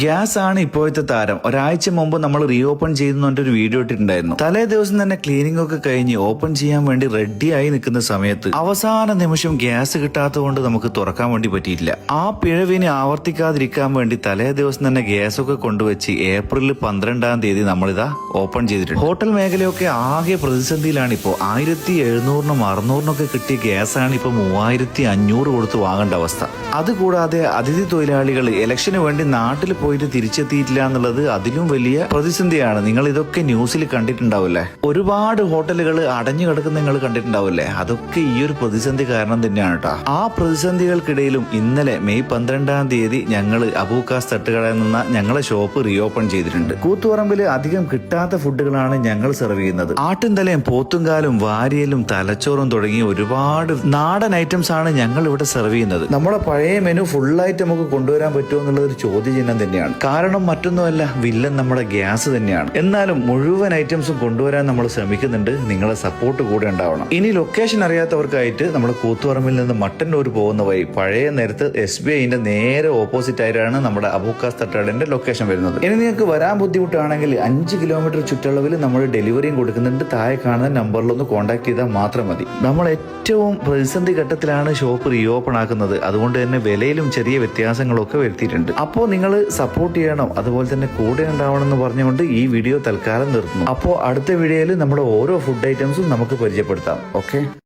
Gas ആണ് ഇപ്പോഴത്തെ താരം. ഒരാഴ്ച മുമ്പ് നമ്മൾ റീഓപ്പൺ ചെയ്യുന്ന ഒരു വീഡിയോ ഇട്ടിട്ടുണ്ടായിരുന്നു. തലേ ദിവസം തന്നെ ക്ലീനിംഗ് ഒക്കെ കഴിഞ്ഞ് ഓപ്പൺ ചെയ്യാൻ വേണ്ടി റെഡിയായി നിൽക്കുന്ന സമയത്ത് അവസാന നിമിഷം ഗ്യാസ് കിട്ടാത്തത് കൊണ്ട് നമുക്ക് തുറക്കാൻ വേണ്ടി പറ്റിയില്ല. ആ പിഴവിനെ ആവർത്തിക്കാതിരിക്കാൻ വേണ്ടി തലേ ദിവസം തന്നെ ഗ്യാസ് ഒക്കെ കൊണ്ടുവച്ച് ഏപ്രിൽ 12-ാം തീയതി നമ്മളിതാ ഓപ്പൺ ചെയ്തിട്ടുണ്ട്. ഹോട്ടൽ മേഖലയൊക്കെ ആകെ പ്രതിസന്ധിയിലാണ്. ഇപ്പോൾ 1700-നും 600-നൊക്കെ കിട്ടിയ ഗ്യാസ് ആണ് ഇപ്പൊ 3500 കൊടുത്ത് വാങ്ങേണ്ട അവസ്ഥ. അതുകൂടാതെ അതിഥി തൊഴിലാളികൾ ഇലക്ഷന് വേണ്ടി നാട്ടിൽ പോയിട്ട് തിരിച്ചെത്തിയിട്ടില്ല എന്നുള്ളത് അതിലും വലിയ പ്രതിസന്ധിയാണ്. നിങ്ങൾ ഇതൊക്കെ ന്യൂസിൽ കണ്ടിട്ടുണ്ടാവില്ലേ? ഒരുപാട് ഹോട്ടലുകൾ അടഞ്ഞു കിടക്കുന്ന നിങ്ങൾ കണ്ടിട്ടുണ്ടാവില്ലേ? അതൊക്കെ ഈ ഒരു പ്രതിസന്ധി കാരണം തന്നെയാണ് കേട്ടോ. ആ പ്രതിസന്ധികൾക്കിടയിലും ഇന്നലെ മെയ് 12-ാം തീയതി ഞങ്ങൾ അബൂക്കാസ് തട്ടുകടയിൽ നിന്ന് ഞങ്ങളെ ഷോപ്പ് റീഓപ്പൺ ചെയ്തിട്ടുണ്ട്. കൂത്തുപറമ്പിൽ അധികം കിട്ടാത്ത ഫുഡുകളാണ് ഞങ്ങൾ സെർവ് ചെയ്യുന്നത്. ആട്ടിൻതലയും പോത്തുംകാലും വാരിയലും തലച്ചോറും തുടങ്ങി ഒരുപാട് നാടൻ ഐറ്റംസ് ആണ് ഞങ്ങൾ ഇവിടെ സെർവ് ചെയ്യുന്നത്. നമ്മളെ പഴയ മെനു ഫുള്ളായിട്ട് നമുക്ക് കൊണ്ടുവരാൻ പറ്റുമോ എന്നുള്ളത് ഒരു ചോദ്യചിഹ്നം തന്നെയാണ്. കാരണം മറ്റൊന്നുമല്ല, വില്ലൻ നമ്മുടെ ഗ്യാസ് തന്നെയാണ്. എന്നാലും മുഴുവൻ ഐറ്റംസും കൊണ്ടുവരാൻ നമ്മൾ ശ്രമിക്കുന്നുണ്ട്. നിങ്ങളെ സപ്പോർട്ട് കൂടെ ഉണ്ടാവണം. ഇനി ലൊക്കേഷൻ അറിയാത്തവർക്കായിട്ട് നമ്മൾ കൂത്തുപറമ്പിൽ നിന്ന് മട്ടന്നൂർ പോകുന്ന വഴി പഴയ നേരത്ത് SBIന്റെ നേരെ ഓപ്പോസിറ്റ് ആയിട്ടാണ് നമ്മുടെ അബൂക്കാസ് തട്ടുകടയുടെ ലൊക്കേഷൻ വരുന്നത്. ഇനി നിങ്ങൾക്ക് വരാൻ ബുദ്ധിമുട്ടാണെങ്കിൽ 5 കിലോമീറ്റർ ചുറ്റളവിൽ നമ്മൾ ഡെലിവറിയും കൊടുക്കുന്നുണ്ട്. താഴെ കാണുന്ന നമ്പറിലൊന്ന് കോൺടാക്ട് ചെയ്താൽ മാത്രം മതി. നമ്മൾ ഏറ്റവും പ്രതിസന്ധി ഘട്ടത്തിലാണ് ഷോപ്പ് റീഓപ്പൺ ആക്കുന്നത്. അതുകൊണ്ട് തന്നെ വിലയിലും ചെറിയ വ്യത്യാസങ്ങളൊക്കെ വരുത്തിയിട്ടുണ്ട്. അപ്പോൾ നിങ്ങൾ സപ്പോർട്ട് ചെയ്യണം, അതുപോലെ തന്നെ കൂടെ ഉണ്ടാവണം എന്ന് പറഞ്ഞുകൊണ്ട് ഈ വീഡിയോ തൽക്കാലം നിർത്തുന്നു. അപ്പോൾ അടുത്ത വീഡിയോയിൽ നമ്മുടെ ഓരോ ഫുഡ് ഐറ്റംസും നമുക്ക് പരിചയപ്പെടുത്താം. ഓക്കെ.